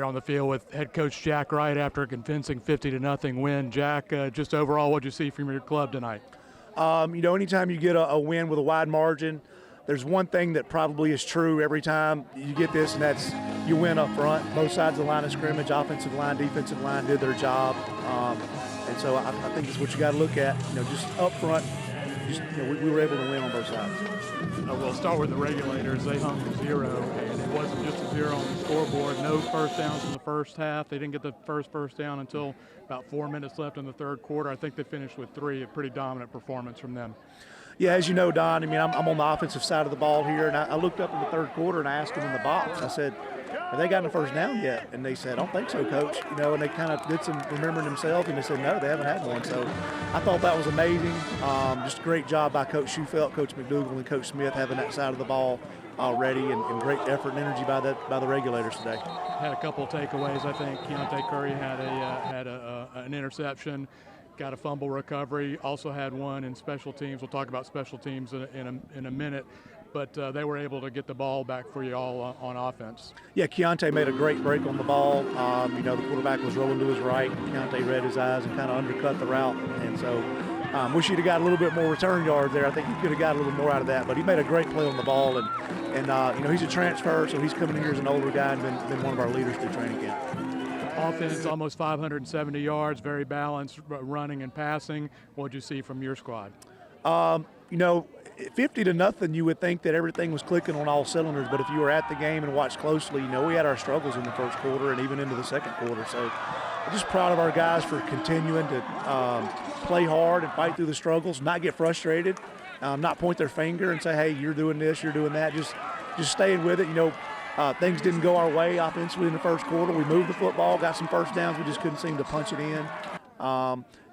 Here on the field with head coach Jack Wright after a convincing 50-0 win. Jack, just overall, what did you see from your club tonight? Anytime you get a win with a wide margin, there's one thing that probably is true every time you get this, and that's you win up front. Both sides of the line of scrimmage, offensive line, defensive line, did their job. And so I think that's what you got to look at. Just up front, we were able to win on both sides. We'll start with the regulators. They hung to 0, and it wasn't just a 0 on the scoreboard. No first downs in the first half. They didn't get the first down until about 4 minutes left in the third quarter. I think they finished with 3, a pretty dominant performance from them. Yeah, as you know, Don, I'm on the offensive side of the ball here, and I looked up in the third quarter and I asked them in the box, I said, have they gotten a first down yet? And they said, I don't think so, Coach. And they kind of did some remembering themselves, and they said, no, they haven't had one. So I thought that was amazing. Just a great job by Coach Shufelt, Coach McDougal, and Coach Smith having that side of the ball ready, and great effort and energy by the regulators today. Had a couple of takeaways, I think. Kionte Curry had an interception, got a fumble recovery, also had one in special teams. We'll talk about special teams in a minute. But they were able to get the ball back for you all on offense. Yeah, Kionte made a great break on the ball. The quarterback was rolling to his right. Kionte read his eyes and kind of undercut the route. And so wish he'd have got a little bit more return yards there. I think he could have got a little more out of that. But he made a great play on the ball. And he's a transfer, so he's coming in here as an older guy and been one of our leaders through training camp. Offense, almost 570 yards, very balanced running and passing. What did you see from your squad? 50-0, you would think that everything was clicking on all cylinders, but if you were at the game and watched closely, we had our struggles in the first quarter and even into the second quarter. So I'm just proud of our guys for continuing to play hard and fight through the struggles, not get frustrated, not point their finger and say, hey, you're doing this, you're doing that. Just staying with it. Things didn't go our way offensively in the first quarter. We moved the football, got some first downs. We just couldn't seem to punch it in.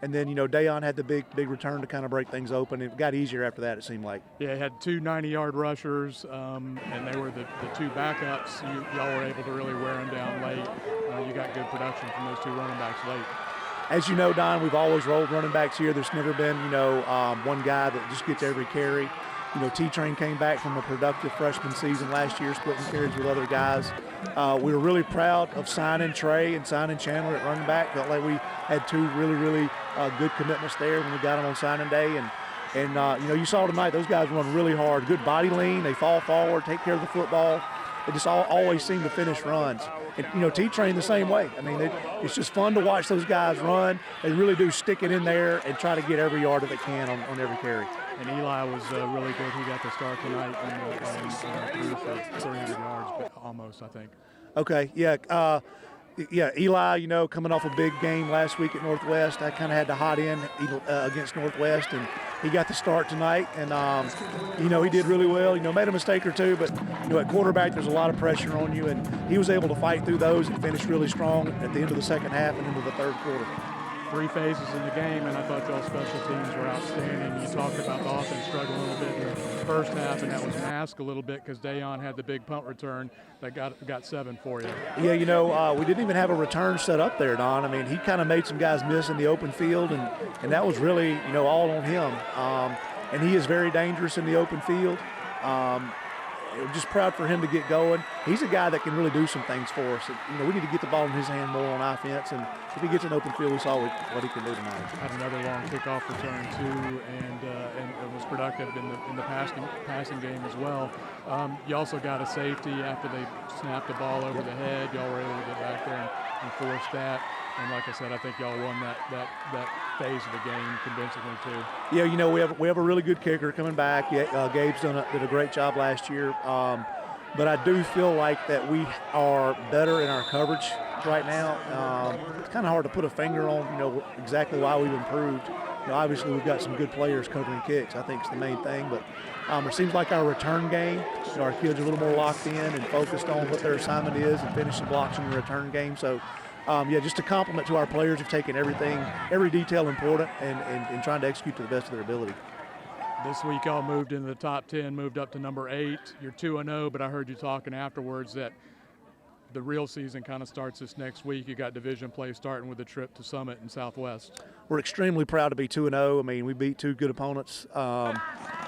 And then, Dayon had the big return to kind of break things open. It got easier after that, it seemed like. Yeah, he had 2 90-yard rushers, and they were the 2 backups. Y'all were able to really wear them down late. You got good production from those 2 running backs late. As you know, Don, we've always rolled running backs here. There's never been, one guy that just gets every carry. T-Train came back from a productive freshman season last year, splitting carries with other guys. We were really proud of signing Trey and signing Chandler at running back. Felt like we had 2 really good commitments there when we got them on signing day. And you saw tonight, those guys run really hard. Good body lean. They fall forward, take care of the football. They just always seem to finish runs. And, T-Train the same way. I mean, it's just fun to watch those guys run. They really do stick it in there and try to get every yard that they can on every carry. And Eli was really good. He got the start tonight and threw for 300 yards, but almost, I think. Okay, yeah. Eli, coming off a big game last week at Northwest, I kind of had to hot in against Northwest, and he got the start tonight. And, he did really well. Made a mistake or two, but, at quarterback there's a lot of pressure on you, and he was able to fight through those and finish really strong at the end of the second half and into the third quarter. 3 phases in the game, and I thought y'all special teams were outstanding. You talked about the offense struggling a little bit in the first half, and that was masked a little bit because Dayon had the big punt return that got 7 for you. Yeah, we didn't even have a return set up there, Don. I mean, he kind of made some guys miss in the open field, and that was really, all on him. And he is very dangerous in the open field. Just proud for him to get going. He's a guy that can really do some things for us. We need to get the ball in his hand more on offense, and if he gets an open field, we saw what he can do tonight. Had another long kickoff return too, and it was productive in the passing game as well. You also got a safety after they snapped the ball over the head. Y'all were able to get back there and force that. And like I said, I think y'all won that phase of the game convincingly too. Yeah, we have a really good kicker coming back. Yeah, Gabe's did a great job last year. But I do feel like that we are better in our coverage right now. It's kind of hard to put a finger on, exactly why we've improved. Obviously we've got some good players covering kicks. I think it's the main thing. But it seems like our return game, our kids are a little more locked in and focused on what their assignment is and finishing blocks in the return game. So. Just a compliment to our players who've taken every detail important and trying to execute to the best of their ability. This week y'all moved into the top 10, moved up to number 8. You're 2-0, but I heard you talking afterwards that the real season kind of starts this next week. You got division play starting with a trip to Summit in Southwest. We're extremely proud to be 2-0. I mean, we beat 2 good opponents.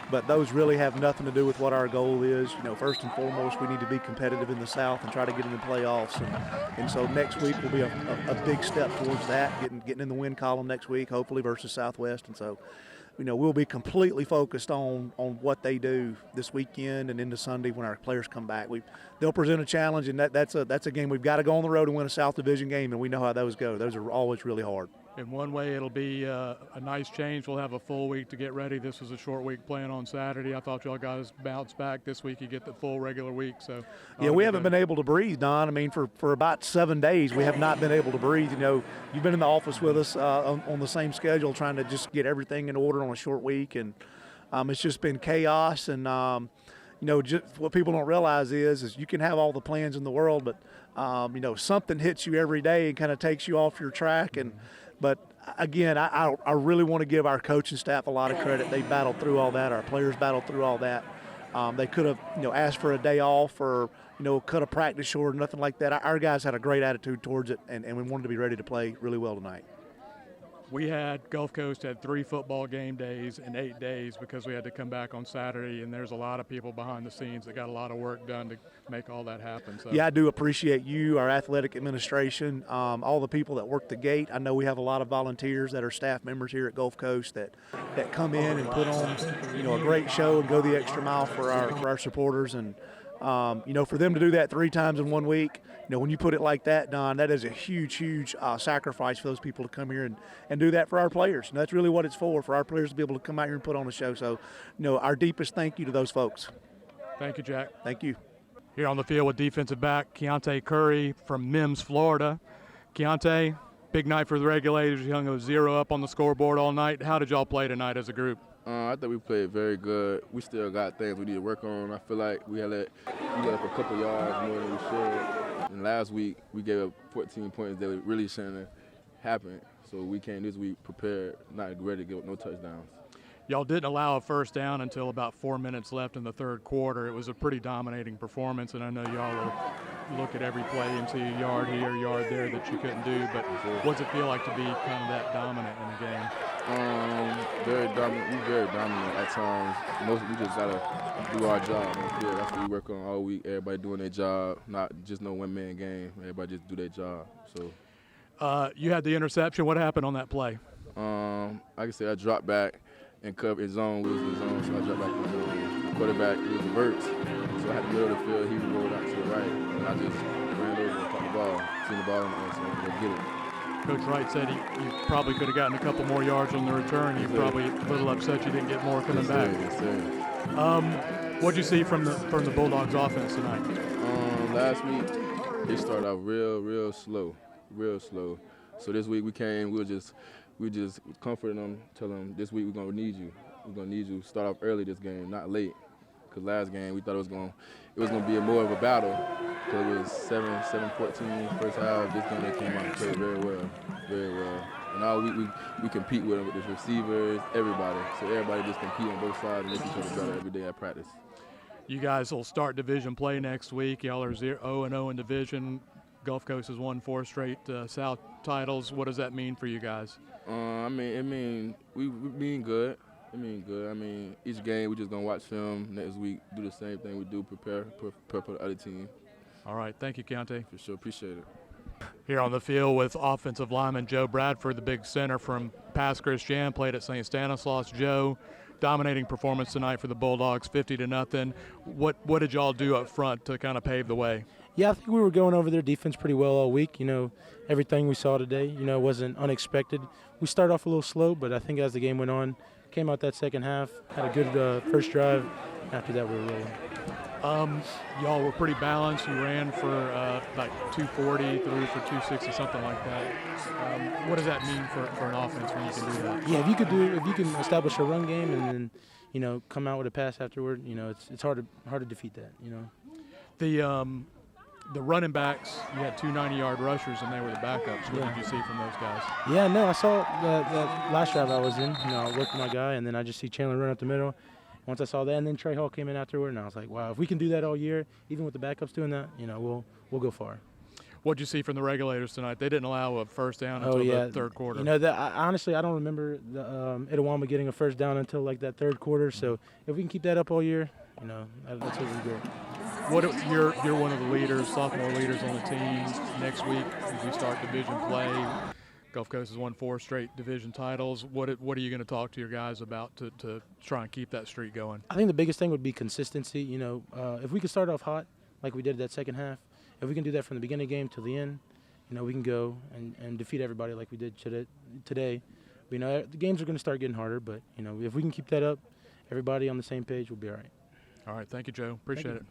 but those really have nothing to do with what our goal is. First and foremost, we need to be competitive in the South and try to get in the playoffs. And so next week will be a big step towards that, getting in the win column next week, hopefully, versus Southwest. And so, we'll be completely focused on what they do this weekend and into Sunday when our players come back. They'll present a challenge, and that's a game we've got to go on the road and win a South Division game, and we know how those go. Those are always really hard. In one way, it'll be a nice change. We'll have a full week to get ready. This was a short week playing on Saturday. I thought y'all guys bounced back. This week you get the full regular week. So yeah, we haven't been able to breathe, Don. I mean, for about 7 days, we have not been able to breathe. You've been in the office with us on the same schedule, trying to just get everything in order on a short week, and it's just been chaos. And just what people don't realize is you can have all the plans in the world, but something hits you every day and kind of takes you off your track. But again, I really want to give our coaching staff a lot of credit. They battled through all that. Our players battled through all that. They could have asked for a day off or cut a practice short, nothing like that. Our guys had a great attitude towards it, and we wanted to be ready to play really well tonight. Gulf Coast had 3 football game days in 8 days because we had to come back on Saturday, and there's a lot of people behind the scenes that got a lot of work done to make all that happen. So. Yeah, I do appreciate you, our athletic administration, all the people that work the gate. I know we have a lot of volunteers that are staff members here at Gulf Coast that come in and put on a great show and go the extra mile for our supporters. And for them to do that 3 times in 1 week, when you put it like that, Don, that is a huge sacrifice for those people to come here and do that for our players. And that's really what it's for our players to be able to come out here and put on a show. So, our deepest thank you to those folks. Thank you, Jack. Thank you. Here on the field with defensive back Kionte Curry from Mims, Florida. Kionte, big night for the Regulators. You hung a 0 up on the scoreboard all night. How did y'all play tonight as a group? I think we played very good. We still got things we need to work on. I feel like we got up a couple yards more than we should. And last week, we gave up 14 points that really shouldn't have happened. So we came this week prepared, not ready to give up no touchdowns. Y'all didn't allow a first down until about 4 minutes left in the third quarter. It was a pretty dominating performance, and I know y'all will look at every play and see a yard here, a yard there that you couldn't do. But what does it feel like to be kind of that dominant in a game? Very dominant. We're very dominant at times. We just gotta do our job. Yeah, that's what we work on all week. Everybody doing their job, not just no one-man game. Everybody just do their job. So. You had the interception. What happened on that play? Like I said, I dropped back and covered his zone. We was in zone, so I dropped back in the zone. The quarterback, it was reverse, so I had to go to the field. He rolled out to the right, and I just ran over and caught the ball. Seen the ball in the end zone, go get it. Coach Wright said you probably could have gotten a couple more yards on the return. You're probably a little upset you didn't get more coming back. Yes, sir. What'd you see from the Bulldogs offense tonight? Last week, they started out real slow. So this week we came, we just comforting them, telling them this week we're gonna need you. We're gonna need you to start off early this game, not late. Because last game we thought it was gonna be more of a battle. Because it was 7-14 first half. This game they came out and played very well. And all week we compete with them, with the receivers, everybody. So everybody just compete on both sides and make each other better every day at practice. You guys will start division play next week. Y'all are 0-0 in division. Gulf Coast has won 4 straight South titles. What does that mean for you guys? It mean we mean good. It mean good. I mean, each game we just gonna watch film next week, do the same thing we do, prepare for the other team. All right, thank you, Kionte. For sure, appreciate it. Here on the field with offensive lineman Joe Bradford, the big center from Pass Christian, played at St. Stanislaus. Joe, dominating performance tonight for the Bulldogs, 50-0. What did y'all do up front to kind of pave the way? Yeah, I think we were going over their defense pretty well all week. Everything we saw today, wasn't unexpected. We started off a little slow, but I think as the game went on, came out that second half, had a good first drive. After that, we were rolling. Y'all were pretty balanced. You ran for like 240, threw for 260, something like that. What does that mean for an offense when you can do that? Yeah, if you can establish a run game and then come out with a pass afterward, it's hard to defeat that. The running backs, you had 2 90-yard rushers, and they were the backups. What did you see from those guys? Yeah, no, I saw that last drive I was in. I worked with my guy, and then I just see Chandler run up the middle. Once I saw that, and then Trey Hall came in afterward, and I was like, wow, if we can do that all year, even with the backups doing that, we'll go far. What'd you see from the Regulators tonight? They didn't allow a first down until the third quarter. You know, honestly, I don't remember the Itawamba getting a first down until like that third quarter. So if we can keep that up all year, you know, that's what we great. You're one of the leaders, sophomore leaders on the team. Next week, as we start division play, Gulf Coast has won 4 straight division titles. What are you going to talk to your guys about to try and keep that streak going? I think the biggest thing would be consistency. You know, if we could start off hot like we did that second half, if we can do that from the beginning of the game till the end, you know, we can go and defeat everybody like we did today. But, you know, the games are going to start getting harder, but, you know, if we can keep that up, everybody on the same page, we'll be all right. All right. Thank you, Joe. Appreciate it.